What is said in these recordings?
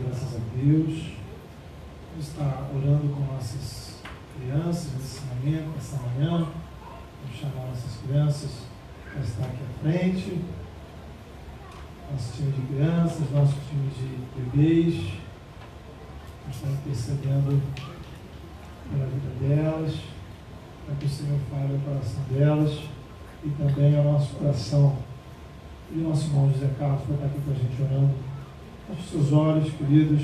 graças a Deus. Vamos estar orando com nossas crianças nesse momento, nessa manhã. Vamos chamar nossas crianças para estar aqui à frente. Nosso time de crianças, nosso time de bebês. Vamos estar intercedendo pela vida delas, para que o Senhor fale ao coração delas e também ao nosso coração. E o nosso irmão José Carlos vai estar aqui com a gente orando. Feche seus olhos, queridos.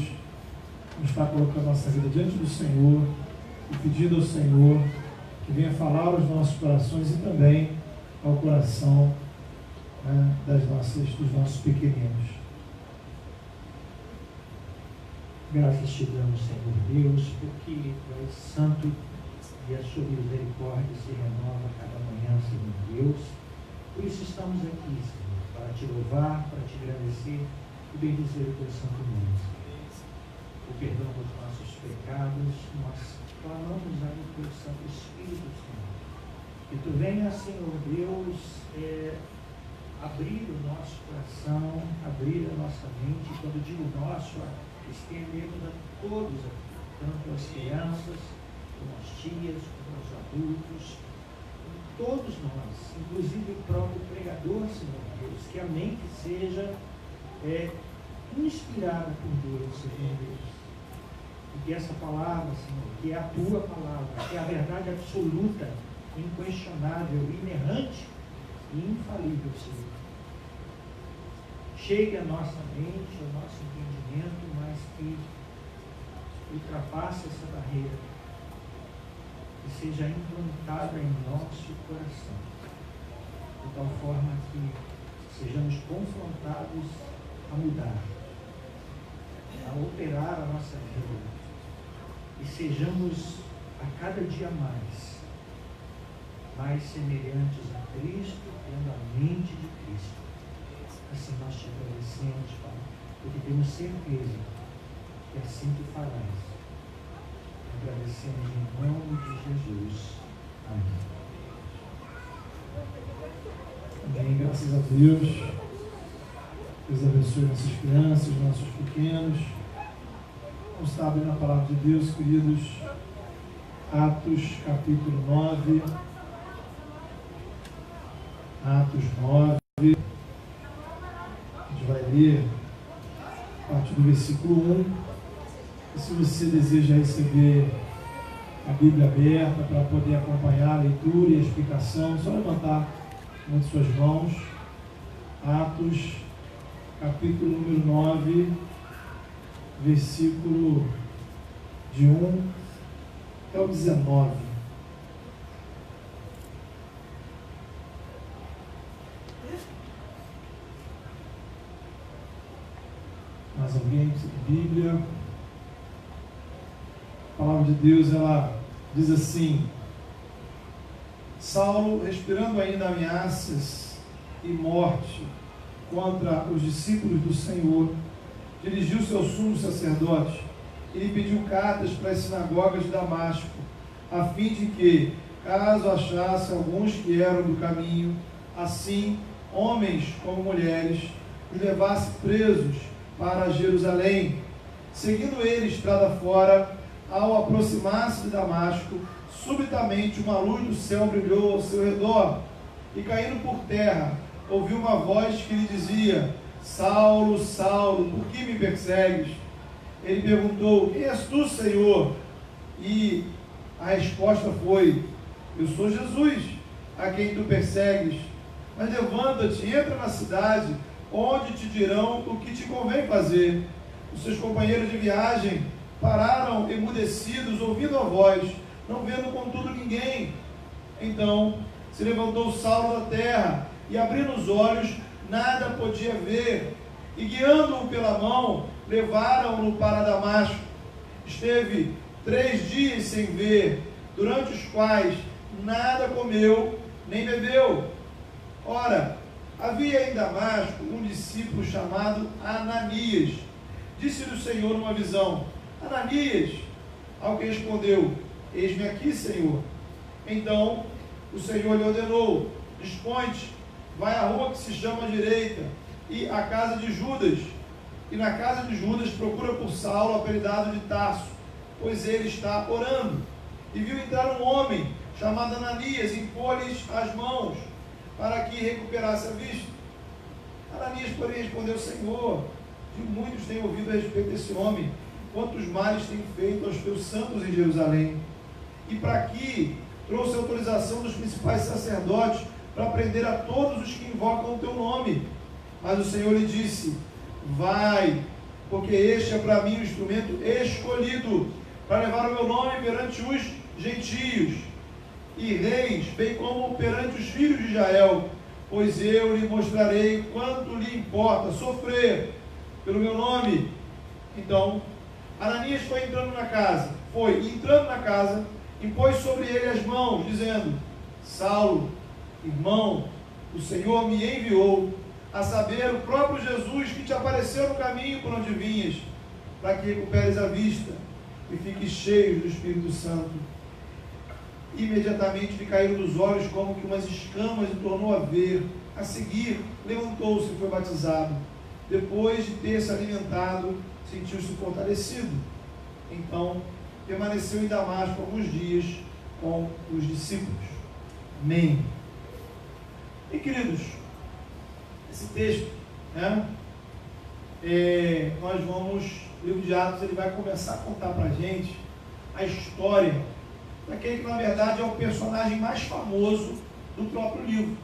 Vamos estar colocando nossa vida diante do Senhor e pedindo ao Senhor que venha falar aos nossos corações e também ao coração, né, dos nossos pequeninos. Graças te damos, Senhor Deus, porque Tu és santo e a sua misericórdia se renova cada manhã, Senhor Deus. Por isso estamos aqui, Senhor, para te louvar, para te agradecer e bendizer o teu santo nome. O perdão dos nossos pecados, nós clamamos aí o teu Santo Espírito, Senhor. Que tu venha, Senhor Deus, abrir o nosso coração, abrir a nossa mente. Quando digo nosso, estendemos a todos aqui, tanto as crianças, como as tias, como os adultos, todos nós, inclusive o próprio pregador, Senhor Deus, que a mente seja inspirada por Deus, Senhor Deus. E que essa palavra, Senhor, que é a Tua palavra, que é a verdade absoluta, inquestionável, inerrante e infalível, Senhor, chegue à nossa mente, ao nosso entendimento, mas que ultrapasse essa barreira e seja implantada em nosso coração, de tal forma que sejamos confrontados a mudar, a operar a nossa vida e sejamos a cada dia mais semelhantes a Cristo, tendo a mente de Cristo. Assim nós te agradecemos, Pai, porque temos certeza que assim Tu farás. Agradecemos em nome de Jesus. Amém. Amém, graças a Deus. Deus abençoe nossas crianças, nossos pequenos. Vamos estar abrindo a palavra de Deus, queridos. Atos, capítulo 9. Atos 9. A gente vai ler a partir do versículo 1. E se você deseja receber a Bíblia aberta para poder acompanhar a leitura e a explicação, é só levantar uma de suas mãos. Atos, capítulo número 9, versículo de 1 até o 19. Mais alguém precisa de Bíblia? A palavra de Deus, ela diz assim: Saulo, respirando ainda ameaças e morte contra os discípulos do Senhor, dirigiu-se ao sumo sacerdote e lhe pediu cartas para as sinagogas de Damasco, a fim de que, caso achasse alguns que eram do caminho, assim, homens como mulheres, os levasse presos para Jerusalém. Seguindo ele estrada fora, ao aproximar-se de Damasco, subitamente uma luz do céu brilhou ao seu redor, e caindo por terra, ouviu uma voz que lhe dizia: Saulo, Saulo, por que me persegues? Ele perguntou: quem és tu, Senhor? E a resposta foi: eu sou Jesus, a quem tu persegues. Mas levanta-te, entra na cidade, onde te dirão o que te convém fazer. Os seus companheiros de viagem pararam emudecidos, ouvindo a voz, não vendo contudo ninguém. Então se levantou Saulo da terra, e abrindo os olhos, nada podia ver, e guiando-o pela mão, levaram-no para Damasco. Esteve 3 dias sem ver, durante os quais nada comeu nem bebeu. Ora, havia em Damasco um discípulo chamado Ananias. Disse-lhe o Senhor numa visão: Ananias. Ao que respondeu: eis-me aqui, Senhor. Então o Senhor lhe ordenou: dispõe-te, vai à rua que se chama Direita, e à casa de Judas, e na casa de Judas procura por Saulo, apelidado de Tarso, pois ele está orando. E viu entrar um homem chamado Ananias, e impôs-lhes as mãos para que recuperasse a vista. Ananias, porém, respondeu: Senhor, de muitos tenho ouvido a respeito desse homem, quantos males tem feito aos teus santos em Jerusalém. E para aqui trouxe autorização dos principais sacerdotes para prender a todos os que invocam o teu nome. Mas o Senhor lhe disse: vai, porque este é para mim o instrumento escolhido para levar o meu nome perante os gentios e reis, bem como perante os filhos de Israel, pois eu lhe mostrarei quanto lhe importa sofrer pelo meu nome. Então Ananias foi entrando na casa, impôs sobre ele as mãos, dizendo: Saulo, irmão, o Senhor me enviou, a saber, o próprio Jesus que te apareceu no caminho por onde vinhas, para que recuperes a vista e fiques cheio do Espírito Santo. Imediatamente lhe caíram dos olhos como que umas escamas e tornou a ver. A seguir, levantou-se e foi batizado. Depois de ter se alimentado, sentiu-se fortalecido. Então, permaneceu em Damasco alguns dias com os discípulos. Amém. E queridos, esse texto, nós vamos, o livro de Atos, ele vai começar a contar para a gente a história daquele que na verdade é o personagem mais famoso do próprio livro,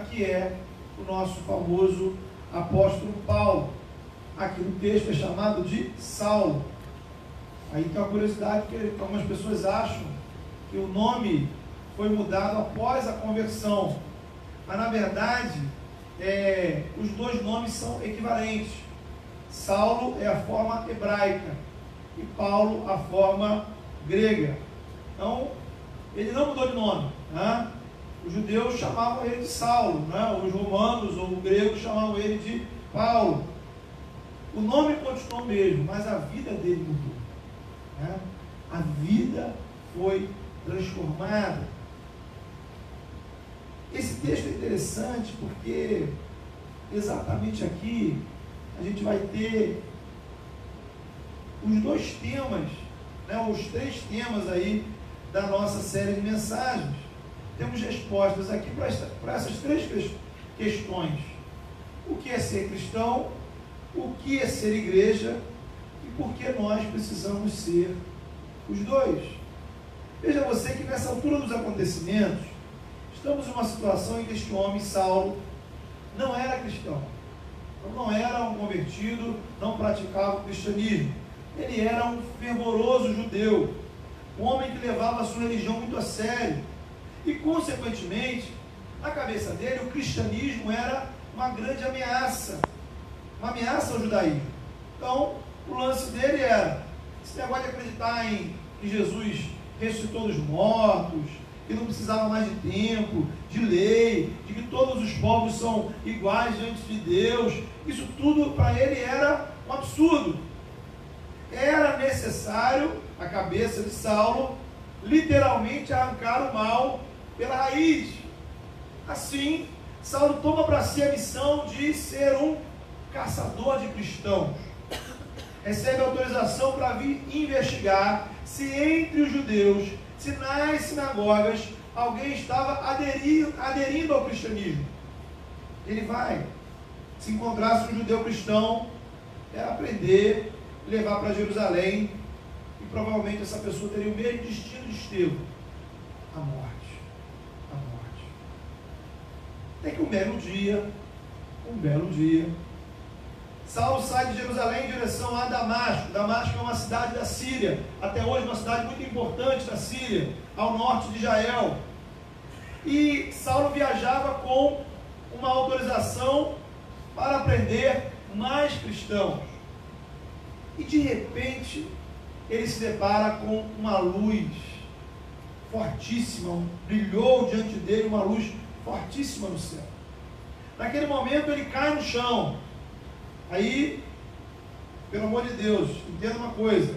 que é o nosso famoso apóstolo Paulo. Aqui no texto é chamado de Saulo. Aí tem uma curiosidade, que algumas pessoas acham que o nome foi mudado após a conversão, mas na verdade os dois nomes são equivalentes. Saulo é a forma hebraica e Paulo a forma grega. Então ele não mudou de nome, Os judeus chamavam ele de Saulo, os romanos ou os gregos chamavam ele de Paulo. O nome continuou o mesmo, mas a vida dele mudou. A vida foi transformada. Esse texto é interessante porque exatamente aqui a gente vai ter os dois temas, os três temas aí da nossa série de mensagens. Temos respostas aqui para essas três questões: o que é ser cristão, o que é ser igreja e por que nós precisamos ser os dois. Veja você que nessa altura dos acontecimentos, estamos em uma situação em que este homem, Saulo, não era cristão, não era um convertido, não praticava o cristianismo. Ele era um fervoroso judeu, um homem que levava a sua religião muito a sério, e consequentemente, na cabeça dele, o cristianismo era uma grande ameaça, uma ameaça ao judaísmo. Então, o lance dele era esse negócio de acreditar em que Jesus ressuscitou dos mortos, que não precisava mais de tempo, de lei, de que todos os povos são iguais diante de Deus. Isso tudo para ele era um absurdo. Era necessário, a cabeça de Saulo, literalmente arrancar o mal pela raiz. Assim, Saulo toma para si a missão de ser um caçador de cristãos. Recebe autorização para vir investigar se entre os judeus, se nas sinagogas, alguém estava aderindo ao cristianismo. Ele vai. Se encontrasse um judeu cristão, aprender, levar para Jerusalém, e provavelmente essa pessoa teria o mesmo destino de Estevão: a morte. A morte. Até que um belo dia, Saulo sai de Jerusalém em direção a Damasco. Damasco é uma cidade da Síria, até hoje uma cidade muito importante da Síria, ao norte de Israel. E Saulo viajava com uma autorização para prender mais cristãos. E de repente, ele se depara com uma luz fortíssima, brilhou diante dele uma luz fortíssima no céu. Naquele momento ele cai no chão. Aí, pelo amor de Deus, entenda uma coisa: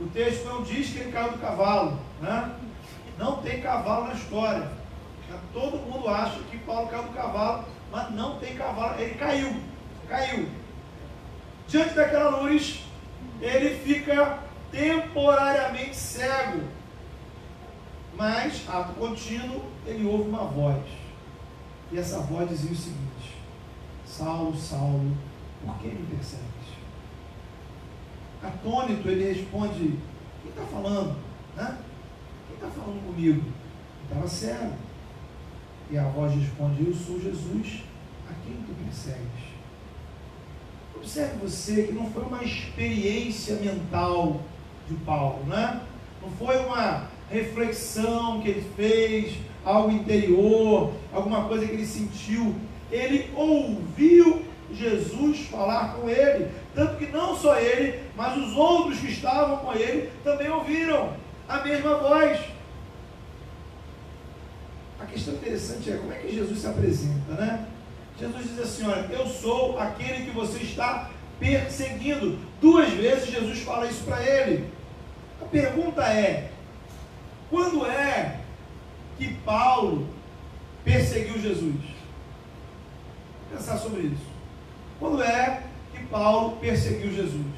o texto não diz que ele caiu do cavalo, Não tem cavalo na história. Todo mundo acha que Paulo caiu do cavalo, mas não tem cavalo. Ele caiu. Diante daquela luz, ele fica temporariamente cego. Mas, ato contínuo, ele ouve uma voz. E essa voz dizia o seguinte: Saulo, Saulo, por que me persegues? Atônito, ele responde: quem está falando? Né? Quem está falando comigo? Ele estava cego. E a voz responde: eu sou Jesus, a quem tu persegues? Observe você que não foi uma experiência mental de Paulo, né? Não foi uma reflexão que ele fez, algo interior, alguma coisa que ele sentiu. Ele ouviu Jesus falar com ele, tanto que não só ele, mas os outros que estavam com ele também ouviram a mesma voz. A questão interessante é como é que Jesus se apresenta, né? Jesus diz assim: olha, eu sou aquele que você está perseguindo. 2 vezes Jesus fala isso para ele. A pergunta é: quando é que Paulo perseguiu Jesus? Vou pensar sobre isso. Quando é que Paulo perseguiu Jesus?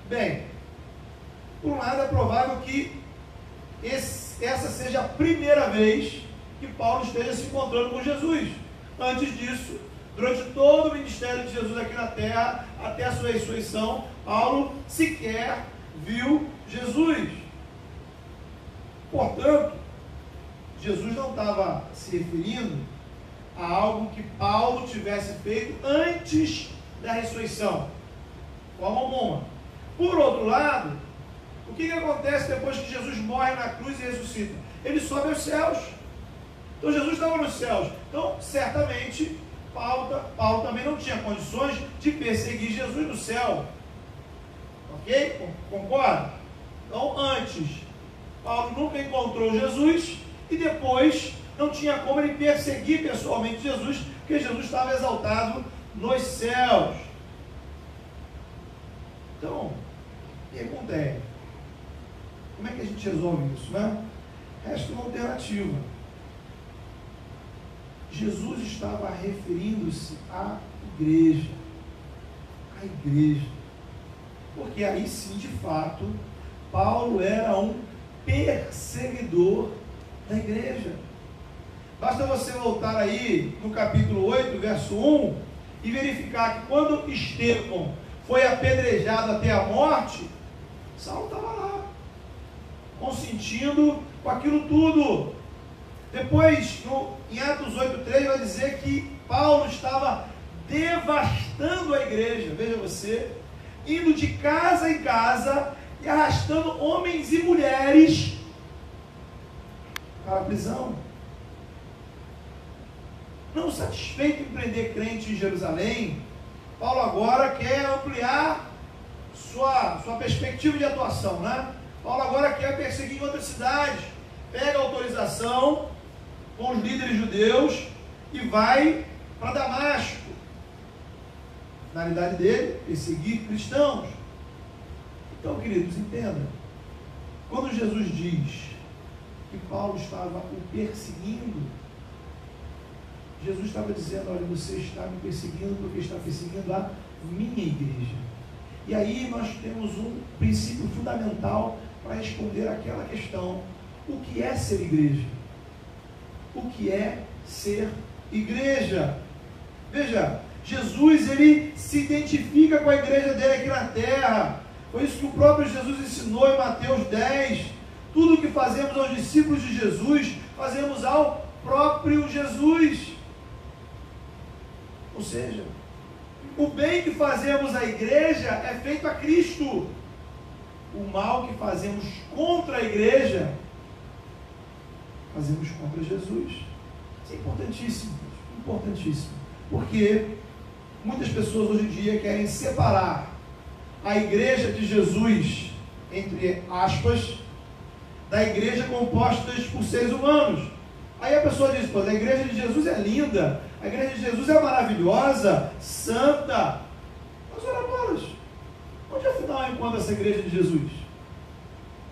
Bem, por um lado é provável que essa seja a primeira vez que Paulo esteja se encontrando com Jesus. Antes disso, durante todo o ministério de Jesus aqui na terra, até a sua ressurreição, Paulo sequer viu Jesus. Portanto, Jesus não estava se referindo a algo que Paulo tivesse feito antes da ressurreição, de forma alguma. Por outro lado, o que acontece depois que Jesus morre na cruz e ressuscita? Ele sobe aos céus. Então Jesus estava nos céus. Então, certamente, Paulo também não tinha condições de perseguir Jesus no céu. Ok? Concorda? Então, antes, Paulo nunca encontrou Jesus, e depois não tinha como ele perseguir pessoalmente Jesus, porque Jesus estava exaltado nos céus. Então, a pergunta é: como é que a gente resolve isso, né? Resta uma alternativa. Jesus estava referindo-se à igreja. À igreja. Porque aí sim, de fato, Paulo era um perseguidor da igreja. Basta você voltar aí no capítulo 8, verso 1, e verificar que quando Estevão foi apedrejado até a morte, Saulo estava lá, consentindo com aquilo tudo. Depois, em Atos 8,3, vai dizer que Paulo estava devastando a igreja. Veja você, indo de casa em casa e arrastando homens e mulheres para a prisão. Não satisfeito em prender crente em Jerusalém, Paulo agora quer ampliar sua perspectiva de atuação, né? Paulo agora quer perseguir em outras cidades. Pega a autorização com os líderes judeus e vai para Damasco. A finalidade dele, perseguir cristãos. Então, queridos, entenda. Quando Jesus diz que Paulo estava o perseguindo, Jesus estava dizendo: olha, você está me perseguindo porque está perseguindo a minha igreja. E aí nós temos um princípio fundamental para responder àquela questão: o que é ser igreja? O que é ser igreja? Veja, Jesus, ele se identifica com a igreja dele aqui na terra. Foi isso que o próprio Jesus ensinou em Mateus 10. Tudo o que fazemos aos discípulos de Jesus, fazemos ao próprio Jesus. Ou seja, o bem que fazemos à igreja é feito a Cristo. O mal que fazemos contra a igreja, fazemos contra Jesus. Isso é importantíssimo, importantíssimo. Porque muitas pessoas hoje em dia querem separar a igreja de Jesus, entre aspas, da igreja composta por seres humanos. Aí a pessoa diz: pô, a igreja de Jesus é linda, a igreja de Jesus é maravilhosa, santa. Mas ora bolas, onde afinal encontra essa igreja de Jesus?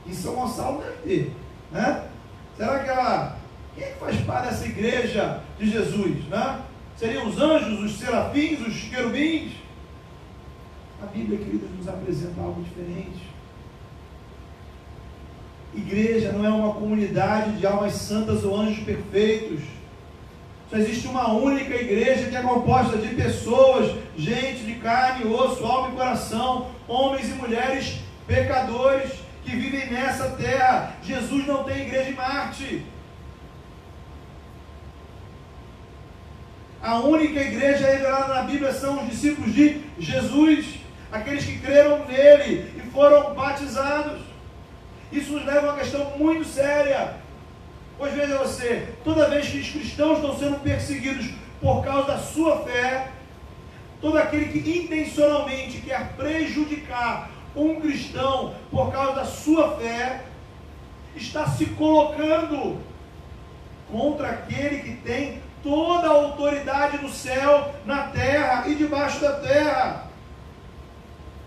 Em São Gonçalo deve ter, né? Será que quem é que faz parte dessa igreja de Jesus, né? Seriam os anjos, os serafins, os querubins? A Bíblia, queridos, nos apresenta algo diferente. Igreja não é uma comunidade de almas santas ou anjos perfeitos. Só existe uma única igreja que é composta de pessoas, gente de carne, osso, alma e coração, homens e mulheres pecadores que vivem nessa terra. Jesus não tem igreja em Marte. A única igreja revelada na Bíblia são os discípulos de Jesus, aqueles que creram nele e foram batizados. Isso nos leva a uma questão muito séria. Pois veja você, toda vez que os cristãos estão sendo perseguidos por causa da sua fé, todo aquele que intencionalmente quer prejudicar um cristão por causa da sua fé, está se colocando contra aquele que tem toda a autoridade no céu, na terra e debaixo da terra.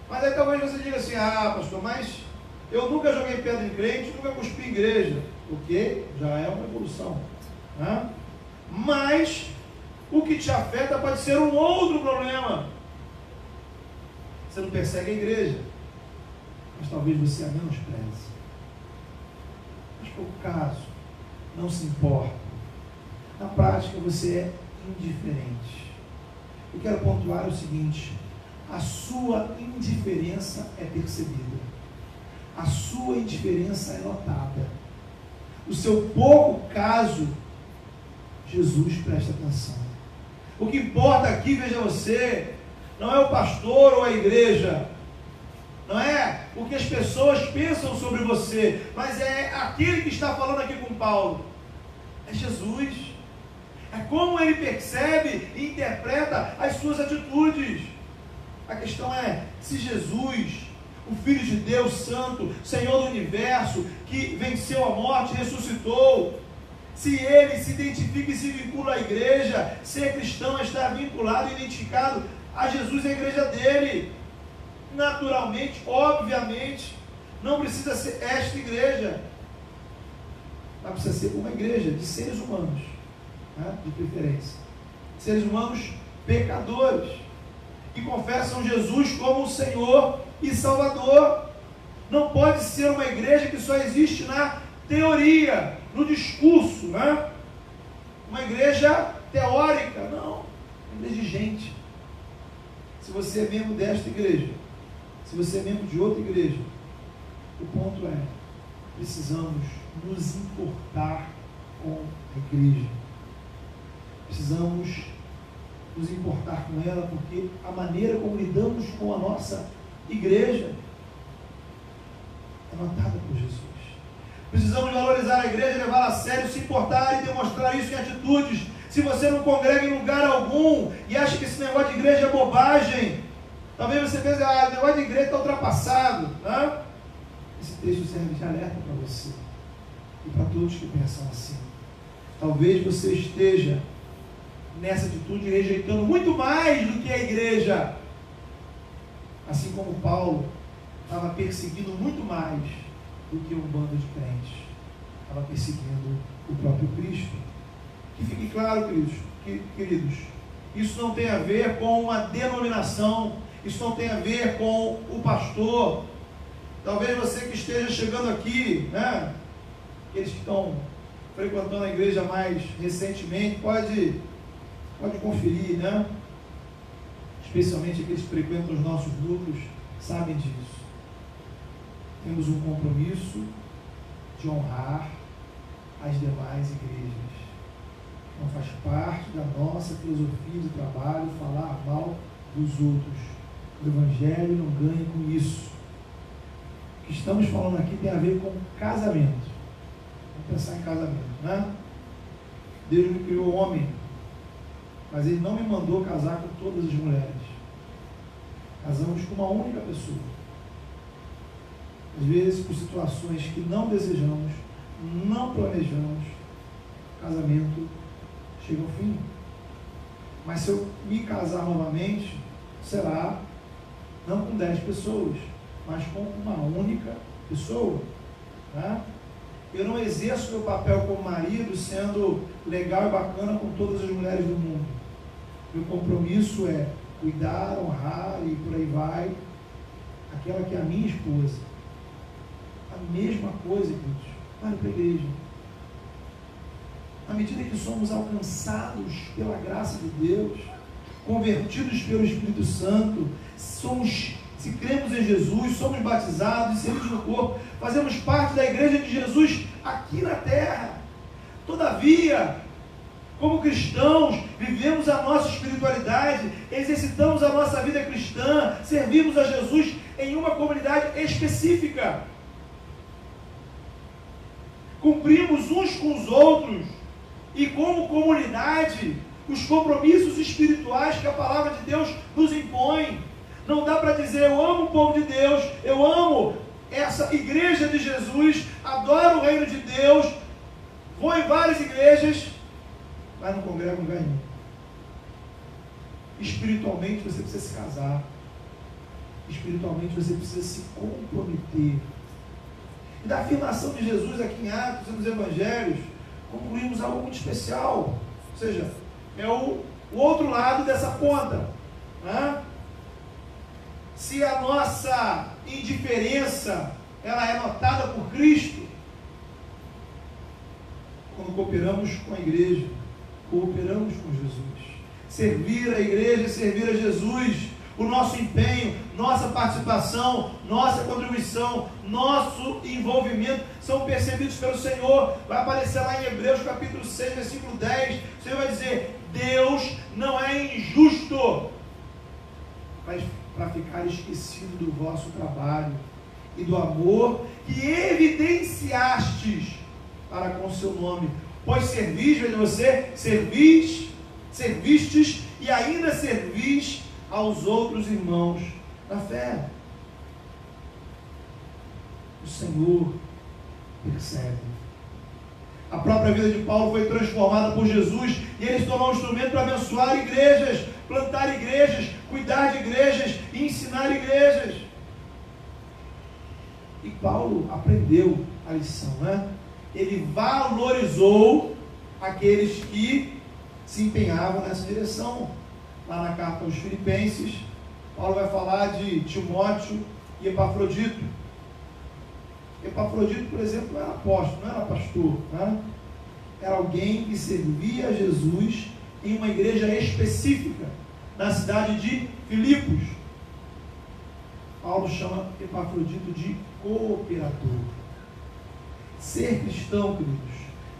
Mas aí talvez você diga assim: ah, pastor, mas eu nunca joguei pedra em crente, nunca cuspi em igreja. O que já é uma evolução, né? Mas o que te afeta pode ser um outro problema. Você não persegue a igreja, mas talvez você a menospreze. Mas por caso, não se importa. Na prática você é indiferente. Eu quero pontuar o seguinte: a sua indiferença é percebida, a sua indiferença é notada. O seu pouco caso, Jesus presta atenção. O que importa aqui, veja você, não é o pastor ou a igreja, não é o que as pessoas pensam sobre você, mas é aquele que está falando aqui com Paulo, é Jesus. É como ele percebe e interpreta as suas atitudes. A questão é, se Jesus, o Filho de Deus Santo, Senhor do Universo, que venceu a morte, ressuscitou, se ele se identifica e se vincula à igreja, ser cristão é estar vinculado e identificado a Jesus e a igreja dele. Naturalmente, obviamente, não precisa ser esta igreja, mas precisa ser uma igreja de seres humanos, né, de preferência, seres humanos pecadores, que confessam Jesus como o Senhor e Salvador. Não pode ser uma igreja que só existe na teoria, no discurso, né? Uma igreja teórica, não, uma igreja de gente. Se você é membro desta igreja, se você é membro de outra igreja, o ponto é, precisamos nos importar com a igreja, precisamos nos importar com ela, porque a maneira como lidamos com a nossa igreja é notada por Jesus. Precisamos valorizar a igreja, levá-la a sério, se importar e demonstrar isso em atitudes. Se você não congrega em lugar algum e acha que esse negócio de igreja é bobagem, talvez você pense: o negócio de igreja está ultrapassado, né? Esse texto serve de alerta para você e para todos que pensam assim. Talvez você esteja nessa atitude rejeitando muito mais do que a igreja, assim como Paulo estava perseguindo muito mais do que um bando de crentes, estava perseguindo o próprio Cristo. Que fique claro, queridos, isso não tem a ver com uma denominação, isso não tem a ver com o pastor. Talvez você que esteja chegando aqui, né, aqueles que estão frequentando a igreja mais recentemente, pode conferir, né? Especialmente aqueles que frequentam os nossos núcleos, sabem disso. Temos um compromisso de honrar as demais igrejas. Não faz parte da nossa filosofia de trabalho falar mal dos outros. O Evangelho não ganha com isso. O que estamos falando aqui tem a ver com casamento. Vamos pensar em casamento, né? Deus me criou homem, mas Ele não me mandou casar com todas as mulheres. Casamos com uma única pessoa. Às vezes, por situações que não desejamos, não planejamos, o casamento chega ao fim. Mas se eu me casar novamente, será não com 10 pessoas, mas com uma única pessoa, né? Eu não exerço meu papel como marido sendo legal e bacana com todas as mulheres do mundo. Meu compromisso é cuidar, honrar e por aí vai, aquela que é a minha esposa. A mesma coisa, queridos. Vai para a igreja. À medida que somos alcançados pela graça de Deus, convertidos pelo Espírito Santo, se cremos em Jesus, somos batizados, inseridos no corpo, fazemos parte da igreja de Jesus aqui na terra. Todavia, como cristãos, vivemos a nossa espiritualidade, exercitamos a nossa vida cristã, servimos a Jesus em uma comunidade específica. Cumprimos uns com os outros e como comunidade os compromissos espirituais que a palavra de Deus nos impõe. Não dá para dizer, eu amo o povo de Deus, eu amo essa igreja de Jesus, adoro o reino de Deus, vou em várias igrejas, mas não congrego em lugar nenhum. Espiritualmente você precisa se casar. Espiritualmente você precisa se comprometer. E da afirmação de Jesus aqui em Atos e nos Evangelhos, concluímos algo muito especial. Ou seja, é o outro lado dessa ponta. Né? Se a nossa indiferença ela é notada por Cristo, quando cooperamos com a igreja, cooperamos com Jesus. Servir a igreja, servir a Jesus, o nosso empenho, nossa participação, nossa contribuição, nosso envolvimento são percebidos pelo Senhor. Vai aparecer lá em Hebreus capítulo 6, versículo 10, o Senhor vai dizer, Deus não é injusto para ficar esquecido do vosso trabalho e do amor que evidenciastes para com o seu nome, pois servis, veja você, servistes e ainda servis aos outros irmãos na fé. O Senhor percebe. A própria vida de Paulo foi transformada por Jesus e ele se tornou um instrumento para abençoar igrejas, plantar igrejas, cuidar de igrejas e ensinar igrejas. E Paulo aprendeu a lição, né? Ele valorizou aqueles que se empenhavam nessa direção. Lá na carta aos Filipenses, Paulo vai falar de Timóteo e Epafrodito. Epafrodito, por exemplo, não era apóstolo, não era pastor, né? Era alguém que servia a Jesus em uma igreja específica, na cidade de Filipos. Paulo chama Epafrodito de cooperador. Ser cristão, queridos,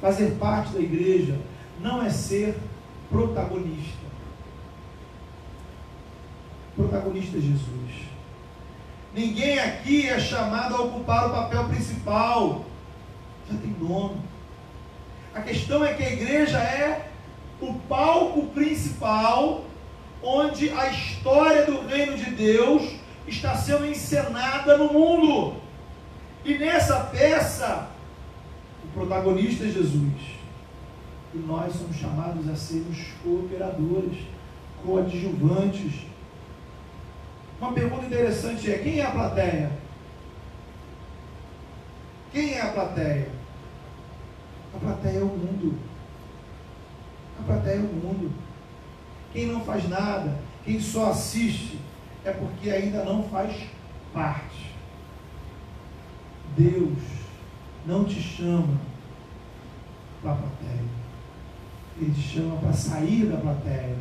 fazer parte da igreja, não é ser protagonista. Protagonista é Jesus. Ninguém aqui é chamado a ocupar o papel principal. Já tem nome. A questão é que a igreja é o palco principal onde a história do reino de Deus está sendo encenada no mundo. E nessa peça, o protagonista é Jesus. E nós somos chamados a sermos cooperadores, coadjuvantes. Uma pergunta interessante é, quem é a plateia? Quem é a plateia? A plateia é o mundo. A plateia é o mundo. Quem não faz nada, quem só assiste, é porque ainda não faz parte. Deus não te chama para a plateia. Ele te chama para sair da plateia,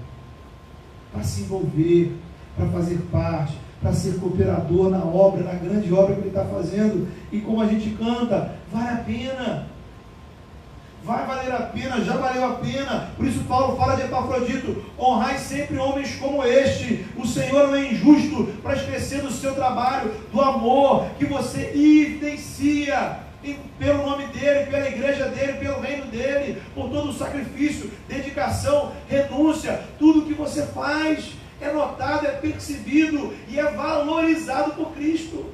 para se envolver, para fazer parte, para ser cooperador na obra, na grande obra que Ele está fazendo. E como a gente canta, vale a pena. Vai valer a pena, já valeu a pena. Por isso Paulo fala de Epafrodito: honrai sempre homens como este. O Senhor não é injusto para esquecer do seu trabalho, do amor que você evidencia pelo nome dele, pela igreja dele, pelo reino dele, por todo o sacrifício, dedicação, renúncia. Tudo que você faz é notado, é percebido e é valorizado por Cristo.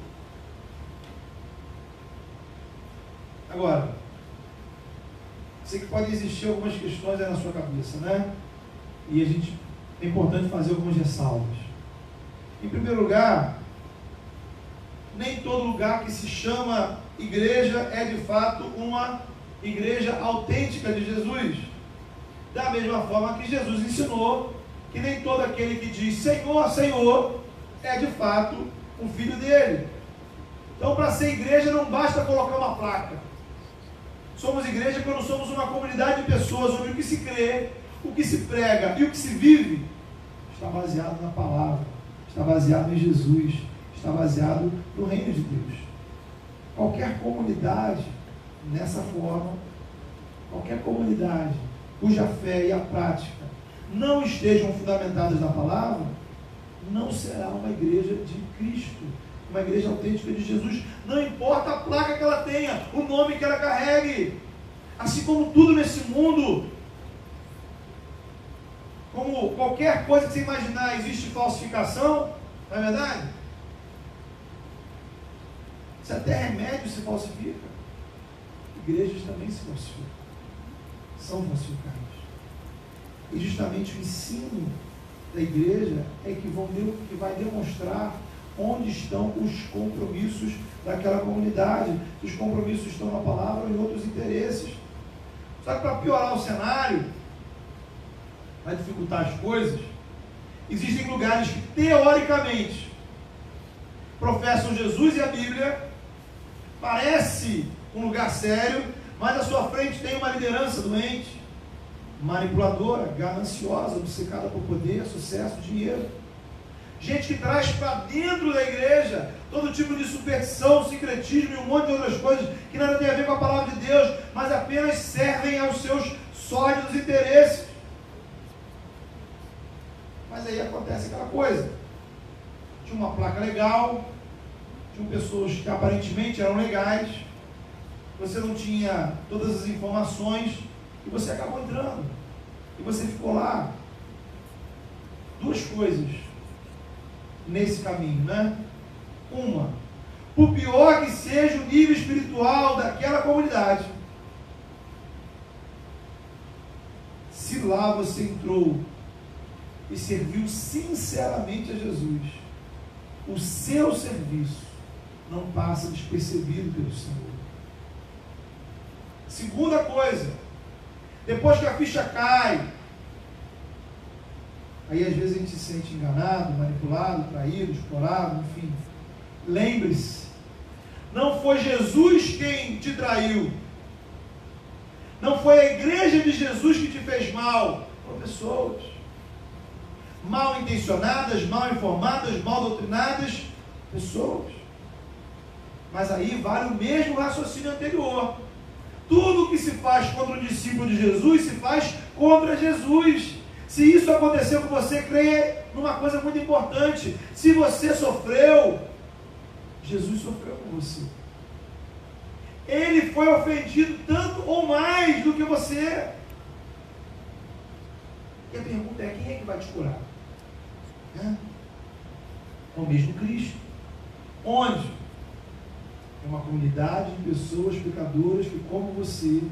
Agora, sei que podem existir algumas questões aí na sua cabeça, né? E é importante fazer algumas ressalvas. Em primeiro lugar, nem todo lugar que se chama igreja é de fato uma igreja autêntica de Jesus. Da mesma forma que Jesus ensinou que nem todo aquele que diz Senhor, Senhor, é de fato um filho dele. Então, para ser igreja não basta colocar uma placa. Somos igreja quando somos uma comunidade de pessoas onde o que se crê, o que se prega e o que se vive está baseado na palavra, está baseado em Jesus, está baseado no reino de Deus. Qualquer comunidade nessa forma, qualquer comunidade cuja fé e a prática não estejam fundamentadas na palavra, não será uma igreja de Cristo, uma igreja autêntica de Jesus. Não importa a placa que ela tenha, o nome que ela carregue. Assim como tudo nesse mundo, como qualquer coisa que você imaginar, existe falsificação, não é verdade? Se até remédio se falsifica, igrejas também se falsificam, são falsificadas. E justamente o ensino da igreja é que vai demonstrar onde estão os compromissos daquela comunidade. Os compromissos estão na palavra ou em outros interesses. Só que para piorar o cenário, vai dificultar as coisas, existem lugares que teoricamente professam Jesus e a Bíblia, parece um lugar sério, mas à sua frente tem uma liderança doente, manipuladora, gananciosa, obcecada por poder, sucesso, dinheiro. Gente que traz para dentro da igreja todo tipo de superstição, sincretismo e um monte de outras coisas que nada tem a ver com a palavra de Deus, mas apenas servem aos seus sórdidos interesses. Mas aí acontece aquela coisa. Tinha uma placa legal, tinham pessoas que aparentemente eram legais, você não tinha todas as informações e você acabou entrando. E você ficou lá. Duas coisas nesse caminho, né? Uma, por pior que seja o nível espiritual daquela comunidade, se lá você entrou e serviu sinceramente a Jesus, o seu serviço não passa despercebido pelo Senhor. Segunda coisa, depois que a ficha cai, aí às vezes a gente se sente enganado, manipulado, traído, explorado, enfim. Lembre-se, não foi Jesus quem te traiu, não foi a igreja de Jesus que te fez mal, foram pessoas mal intencionadas, mal informadas, mal doutrinadas, pessoas. Mas aí vale o mesmo raciocínio anterior. Tudo que se faz contra o discípulo de Jesus, se faz contra Jesus. Se isso aconteceu com você, creia numa coisa muito importante. Se você sofreu, Jesus sofreu com você. Ele foi ofendido tanto ou mais do que você. E a pergunta é, quem é que vai te curar? É o mesmo Cristo. Onde? É uma comunidade de pessoas pecadoras que, como você,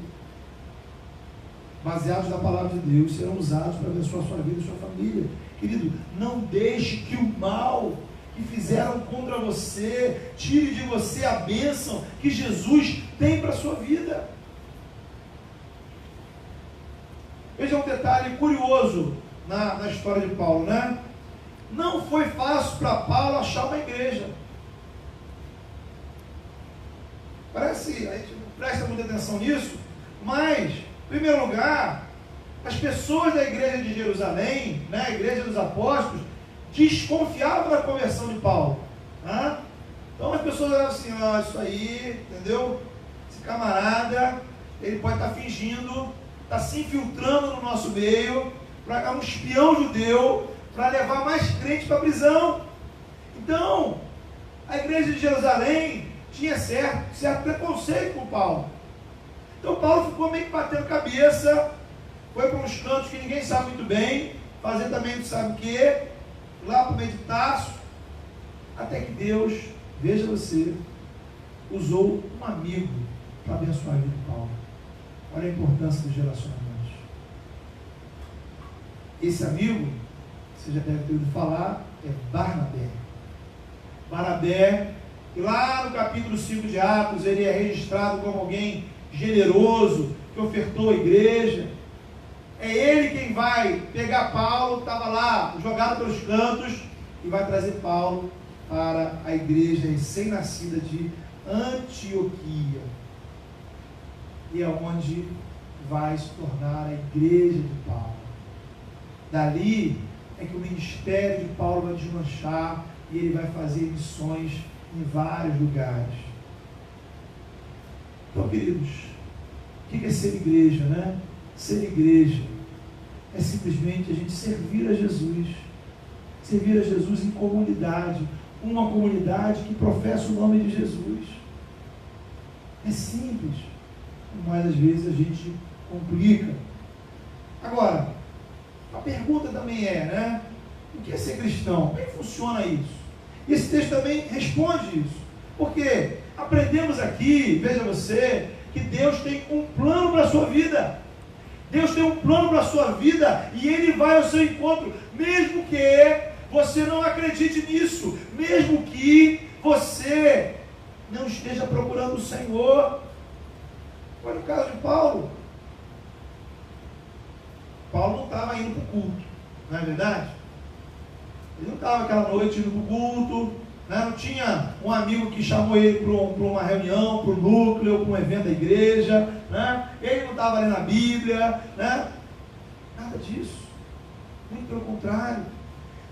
baseados na palavra de Deus, serão usados para abençoar a sua vida e a sua família. Querido, não deixe que o mal que fizeram contra você tire de você a bênção que Jesus tem para a sua vida. Veja um detalhe curioso na história de Paulo, né? Não foi fácil para Paulo achar uma igreja. Parece, a gente não presta muita atenção nisso, mas, em primeiro lugar, as pessoas da igreja de Jerusalém, né, a igreja dos apóstolos, desconfiavam da conversão de Paulo. Né? Então as pessoas eram assim, isso aí, entendeu? Esse camarada, ele pode estar fingindo, está se infiltrando no nosso meio, é um espião judeu, para levar mais crentes para a prisão. Então, a igreja de Jerusalém tinha certo preconceito com Paulo. Então Paulo ficou meio que batendo cabeça, foi para uns cantos que ninguém sabe muito bem, fazer também não sabe o que, lá para o meio de Tarso, até que Deus, veja você, usou um amigo para abençoar a vida de Paulo. Olha a importância dos relacionamentos. Esse amigo, você já deve ter ouvido falar, é Barnabé. Barnabé, e lá no capítulo 5 de Atos, ele é registrado como alguém generoso, que ofertou a igreja. É ele quem vai pegar Paulo, que estava lá, jogado pelos cantos, e vai trazer Paulo para a igreja recém-nascida de Antioquia. E é onde vai se tornar a igreja de Paulo. Dali é que o ministério de Paulo vai desmanchar e ele vai fazer missões em vários lugares. Então, queridos, o que é ser igreja, né? Ser igreja é simplesmente a gente servir a Jesus. Servir a Jesus em comunidade. Uma comunidade que professa o nome de Jesus. É simples, mas às vezes a gente complica. Agora, a pergunta também é, né? O que é ser cristão? Como é que funciona isso? E esse texto também responde isso. Porque aprendemos aqui, veja você, que Deus tem um plano para a sua vida. Deus tem um plano para a sua vida e Ele vai ao seu encontro, mesmo que você não acredite nisso, mesmo que você não esteja procurando o Senhor. Olha o caso de Paulo. Paulo não estava indo para o culto, não é verdade? Ele não estava aquela noite indo para o culto, né? Não tinha um amigo que chamou ele para uma reunião, para o núcleo, para um evento da igreja, né? Ele não estava lendo a Bíblia, né? Nada disso, muito pelo contrário.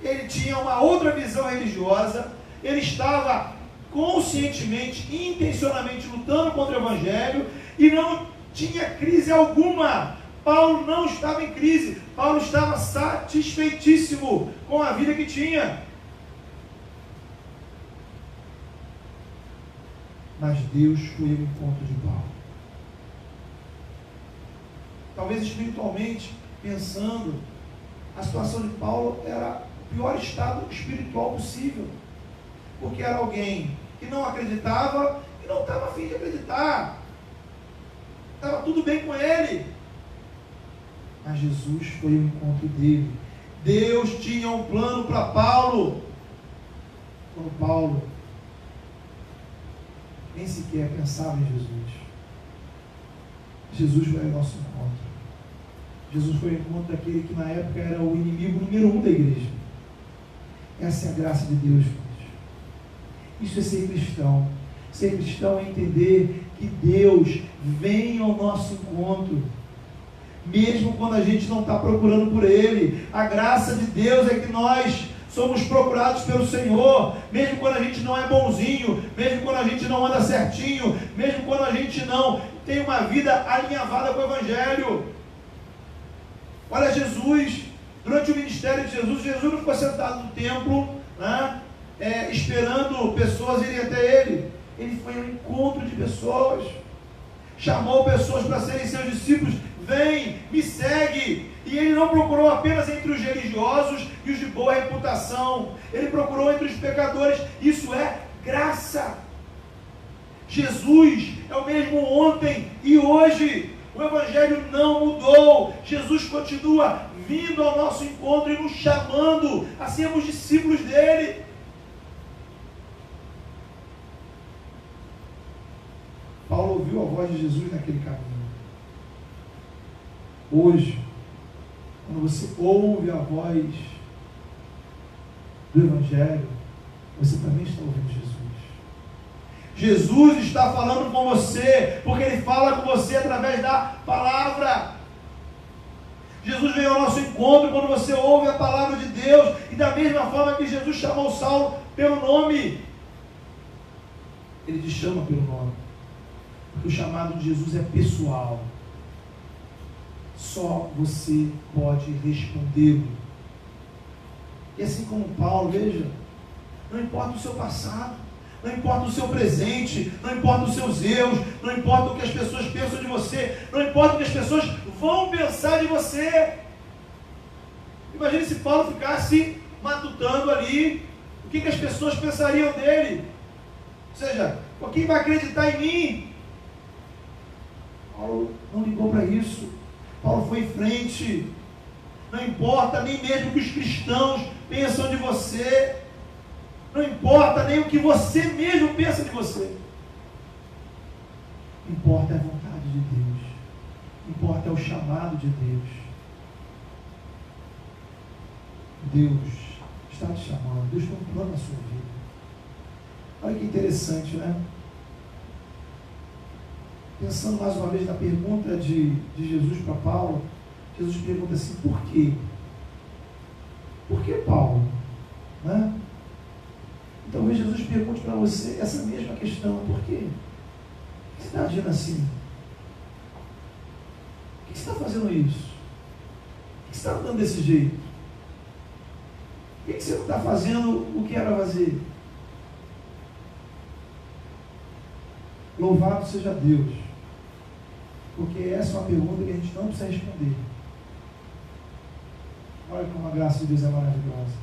Ele tinha uma outra visão religiosa, ele estava conscientemente, intencionalmente lutando contra o Evangelho e não tinha crise alguma. Paulo não estava em crise, Paulo estava satisfeitíssimo com a vida que tinha. Mas Deus foi ao encontro de Paulo. Talvez espiritualmente, pensando, a situação de Paulo era o pior estado espiritual possível. Porque era alguém que não acreditava e não estava a fim de acreditar. Estava tudo bem com ele. Mas Jesus foi ao encontro dele. Deus tinha um plano para Paulo. Quando Paulo nem sequer pensava em Jesus. Jesus foi ao nosso encontro. Jesus foi ao encontro daquele que na época era o inimigo número 1 da igreja. Essa é a graça de Deus, filhos. Isso é ser cristão. Ser cristão é entender que Deus vem ao nosso encontro. Mesmo quando a gente não está procurando por Ele. A graça de Deus é que nós somos procurados pelo Senhor, mesmo quando a gente não é bonzinho, mesmo quando a gente não anda certinho, mesmo quando a gente não tem uma vida alinhavada com o Evangelho. Olha Jesus, durante o ministério de Jesus, Jesus não ficou sentado no templo, né, esperando pessoas irem até Ele. Ele foi ao encontro de pessoas, chamou pessoas para serem seus discípulos. Vem, me segue. E ele não procurou apenas entre os religiosos e os de boa reputação. Ele procurou entre os pecadores. Isso é graça. Jesus é o mesmo ontem e hoje. O Evangelho não mudou. Jesus continua vindo ao nosso encontro e nos chamando a sermos discípulos dele. Paulo ouviu a voz de Jesus naquele caminho. Hoje, quando você ouve a voz do Evangelho, você também está ouvindo Jesus. Jesus está falando com você, porque Ele fala com você através da palavra. Jesus veio ao nosso encontro quando você ouve a palavra de Deus, e da mesma forma que Jesus chamou Saulo pelo nome, Ele te chama pelo nome, porque o chamado de Jesus é pessoal. Só você pode respondê-lo. E assim como Paulo, veja, não importa o seu passado, não importa o seu presente, não importa os seus erros, não importa o que as pessoas pensam de você, não importa o que as pessoas vão pensar de você. Imagine se Paulo ficasse matutando ali o que as pessoas pensariam dele. Ou seja, quem vai acreditar em mim? Paulo não ligou para isso. Paulo foi em frente. Não importa nem mesmo o que os cristãos pensam de você. Não importa nem o que você mesmo pensa de você. Importa a vontade de Deus. Importa o chamado de Deus. Deus está te chamando. Deus tem um plano na sua vida. Olha que interessante, né? Pensando mais uma vez na pergunta de Jesus para Paulo, Jesus pergunta assim, por quê? Por que Paulo? Né? Então, Jesus pergunte para você essa mesma questão, por quê? Por que você está agindo assim? Por que você está fazendo isso? Por que você está andando desse jeito? Por que você não está fazendo o que era fazer? Louvado seja Deus, porque essa é uma pergunta que a gente não precisa responder. Olha como a graça de Deus é maravilhosa.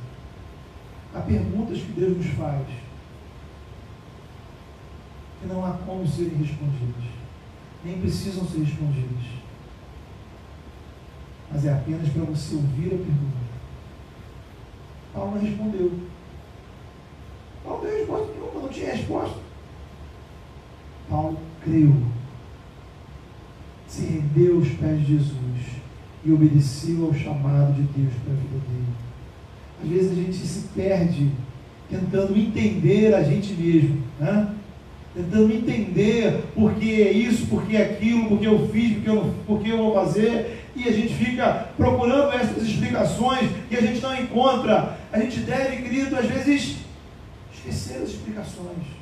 Há perguntas que Deus nos faz que não há como serem respondidas, nem precisam ser respondidas, mas é apenas para você ouvir a pergunta. Paulo não respondeu. Paulo não deu resposta nenhuma, não tinha resposta. Paulo creu, se rendeu aos pés de Jesus e obedeceu ao chamado de Deus para a vida dele. Às vezes a gente se perde tentando entender a gente mesmo, né? Tentando entender por que é isso, por que é aquilo, por que eu fiz, por que eu vou fazer, e a gente fica procurando essas explicações e a gente não encontra. A gente deve, querido, às vezes esquecer as explicações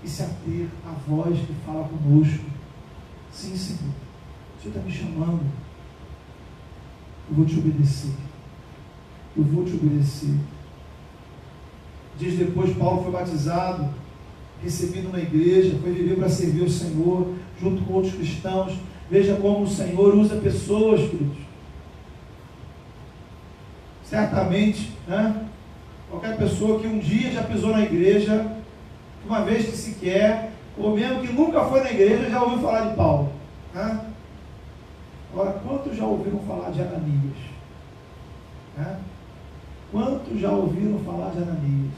e se ater à voz que fala conosco. Sim, Senhor, o Senhor está me chamando, eu vou te obedecer. Eu vou te obedecer. Dias depois, Paulo foi batizado, recebido na igreja, foi viver para servir o Senhor, junto com outros cristãos. Veja como o Senhor usa pessoas, queridos. Certamente, né? Qualquer pessoa que um dia já pisou na igreja, uma vez que sequer, ou mesmo que nunca foi na igreja, já ouviu falar de Paulo, né? Agora, quantos já ouviram falar de Ananias? Né? Quantos já ouviram falar de Ananias?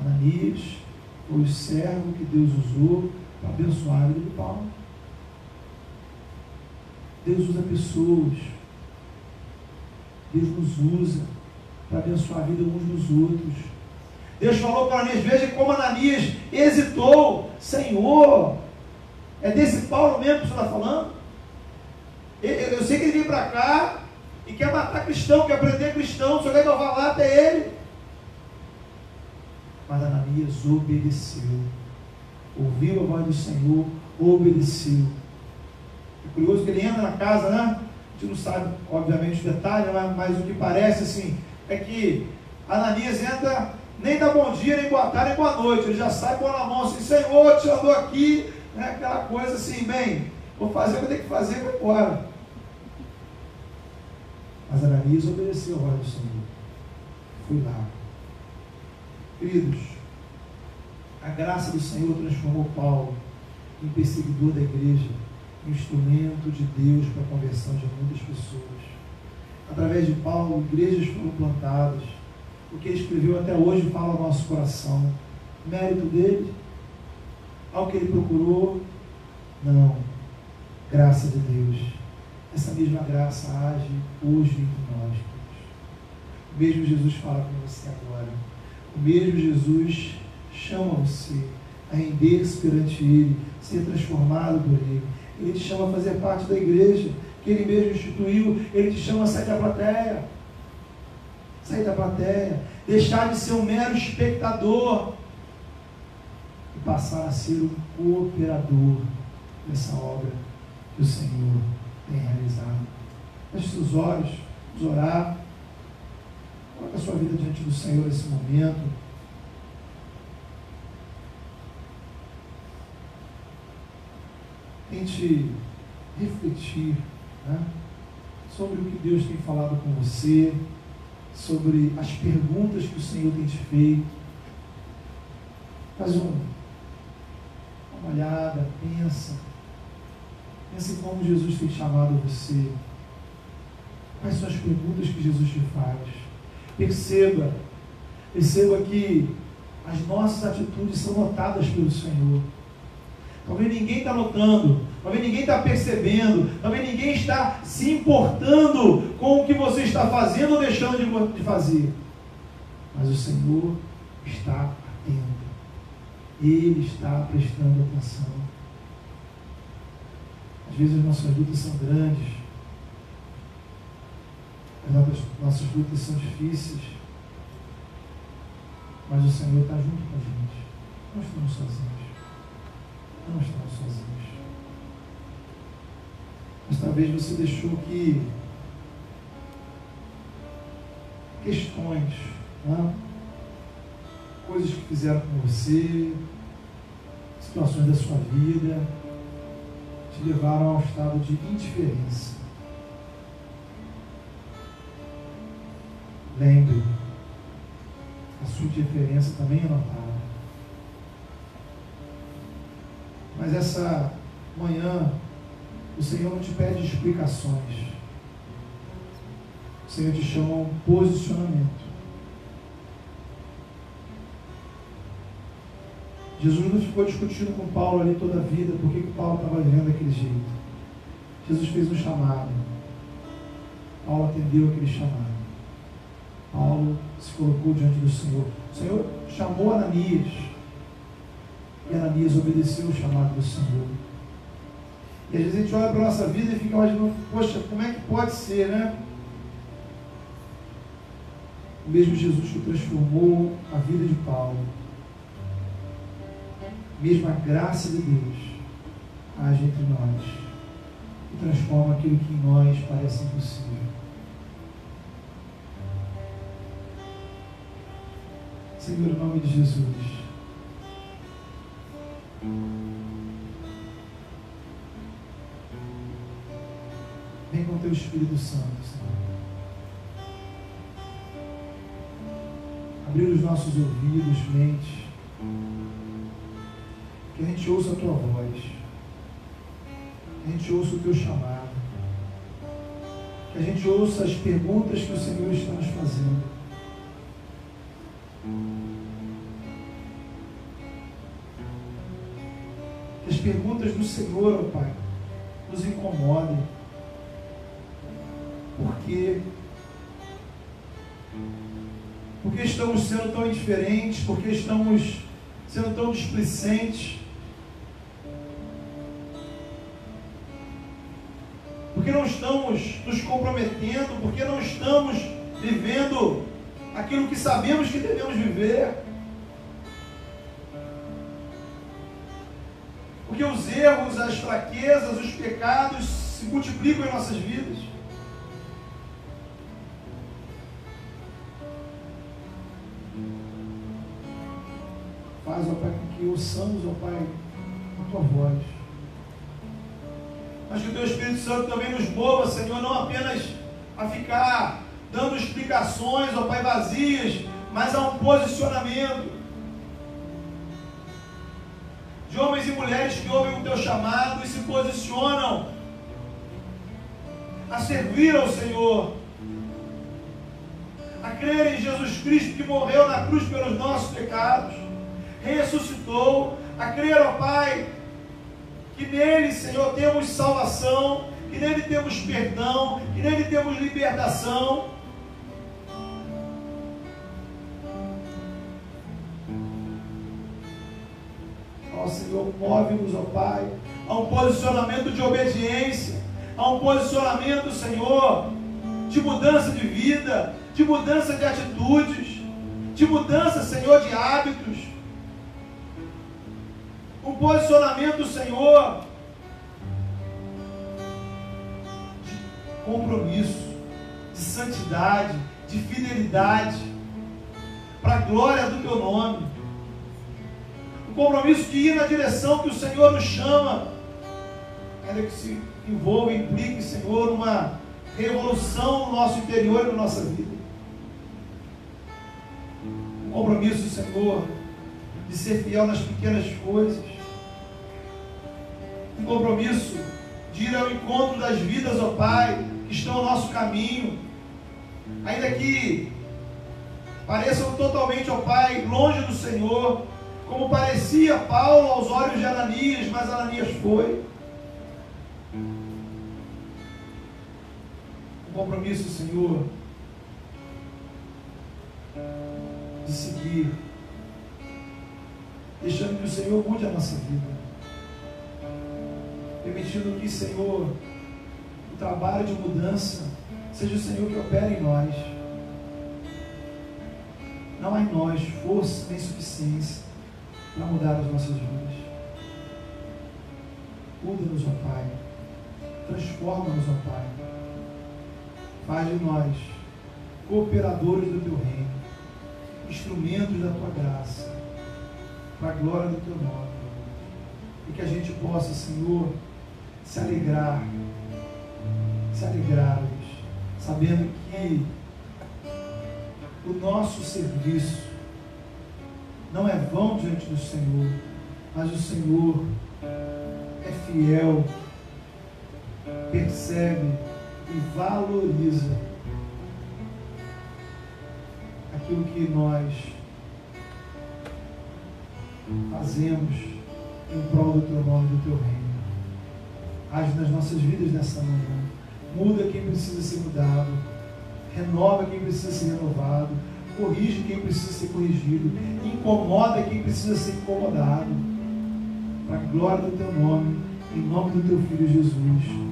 Ananias foi o servo que Deus usou para abençoar a vida de Paulo. Deus usa pessoas. Deus nos usa para abençoar a vida uns dos outros. Deus falou para Ananias, veja como Ananias hesitou. Senhor, é desse Paulo mesmo que você está falando? Eu sei que ele veio para cá e quer matar cristão, quer prender cristão, só quer que eu vá lá até ele. Mas Ananias obedeceu, ouviu a voz do Senhor, obedeceu. É curioso que ele entra na casa, né? A gente não sabe, obviamente, os detalhes, mas o que parece assim, é que Ananias entra, nem dá bom dia, nem boa tarde, nem boa noite, ele já sai com a mão assim, Senhor, te andou aqui, né? Aquela coisa assim, bem, vou fazer o que eu tenho que fazer, vou embora. Mas Ananias obedeceu a voz do Senhor, fui lá. Queridos, a graça do Senhor transformou Paulo em perseguidor da igreja, instrumento de Deus para a conversão de muitas pessoas. Através de Paulo, igrejas foram plantadas. O que ele escreveu até hoje fala ao nosso coração. Mérito dele? Ao que ele procurou? Não. Graça de Deus. Essa mesma graça age hoje entre nós. O mesmo Jesus fala com você agora. O mesmo Jesus chama você a render-se perante Ele, ser transformado por Ele. Ele te chama a fazer parte da igreja, que Ele mesmo instituiu. Ele te chama a sair da plateia. Sair da plateia. Deixar de ser um mero espectador e passar a ser um cooperador dessa obra que o Senhor tem realizado. Feche seus olhos, vamos orar. Coloque a sua vida diante do Senhor nesse momento. Tente refletir, né, sobre o que Deus tem falado com você, sobre as perguntas que o Senhor tem te feito. Faz uma olhada, pensa em como Jesus tem chamado você. Quais são as perguntas que Jesus te faz? Perceba que as nossas atitudes são notadas pelo Senhor. Talvez ninguém está notando, talvez ninguém está percebendo, talvez ninguém está se importando com o que você está fazendo ou deixando de fazer. Mas o Senhor está atento. Ele está prestando atenção. Às vezes as nossas lutas são grandes, as nossas lutas são difíceis, mas o Senhor está junto com a gente. Não estamos sozinhos. Não estamos sozinhos. Mas talvez você deixou que questões, né? Coisas que fizeram com você, situações da sua vida, te levaram ao estado de indiferença. Lembre, a sua indiferença também é notada. Mas essa manhã, o Senhor não te pede explicações. O Senhor te chama a um posicionamento. Jesus não ficou discutindo com Paulo ali toda a vida por que Paulo estava vivendo daquele jeito. Jesus fez um chamado. Paulo atendeu aquele chamado. Paulo se colocou diante do Senhor. O Senhor chamou Ananias. E Ananias obedeceu o chamado do Senhor. E às vezes a gente olha para a nossa vida e fica imaginando, poxa, como é que pode ser, né? O mesmo Jesus que transformou a vida de Paulo, mesmo a graça de Deus age entre nós e transforma aquilo que em nós parece impossível. Senhor, em nome de Jesus, vem com teu Espírito Santo, Senhor. Abrir os nossos ouvidos, mente, que a gente ouça a tua voz, que a gente ouça o teu chamado, que a gente ouça as perguntas que o Senhor está nos fazendo. Que as perguntas do Senhor, ó Pai, nos incomodem. Porque estamos sendo tão indiferentes, porque estamos sendo tão displicentes, porque não estamos nos comprometendo, porque não estamos vivendo aquilo que sabemos que devemos viver, porque os erros, as fraquezas, os pecados se multiplicam em nossas vidas. Faz, ó Pai, com que ouçamos, ó Pai, a tua voz. Mas que o teu Espírito Santo também nos mova, Senhor, não apenas a ficar dando explicações, ó Pai, vazias, mas a um posicionamento de homens e mulheres que ouvem o teu chamado e se posicionam a servir ao Senhor, a crer em Jesus Cristo que morreu na cruz pelos nossos pecados, ressuscitou, a crer, ó Pai, que nele, Senhor, temos salvação, que nele temos perdão, que nele temos libertação. Ó Senhor, move-nos, ó Pai, a um posicionamento de obediência, a um posicionamento, Senhor, de mudança de vida, de mudança de atitudes, de mudança, Senhor, de hábitos. Um posicionamento, Senhor, de compromisso, de santidade, de fidelidade, para a glória do teu nome. Um compromisso de ir na direção que o Senhor nos chama, ainda que se envolva e implique, Senhor, numa revolução no nosso interior e na nossa vida. Um compromisso, Senhor, de ser fiel nas pequenas coisas. Um compromisso de ir ao encontro das vidas, ó Pai, que estão ao nosso caminho, ainda que pareçam totalmente, ó Pai, longe do Senhor, como parecia Paulo aos olhos de Ananias, mas Ananias foi. Um compromisso, Senhor, de seguir deixando que o Senhor mude a nossa vida, permitindo que, Senhor, o trabalho de mudança seja o Senhor que opera em nós. Não há em nós força nem suficiência para mudar as nossas vidas. Muda-nos, ó Pai. Transforma-nos, ó Pai. Faz de nós cooperadores do Teu reino, instrumentos da Tua graça, para a glória do Teu nome. E que a gente possa, Senhor, se alegrar, sabendo que o nosso serviço não é vão diante do Senhor, mas o Senhor é fiel, percebe e valoriza aquilo que nós fazemos em prol do Teu nome e do Teu reino. Age nas nossas vidas nessa manhã. Muda quem precisa ser mudado. Renova quem precisa ser renovado. Corrige quem precisa ser corrigido. Incomoda quem precisa ser incomodado. Para a glória do Teu nome, em nome do Teu Filho Jesus.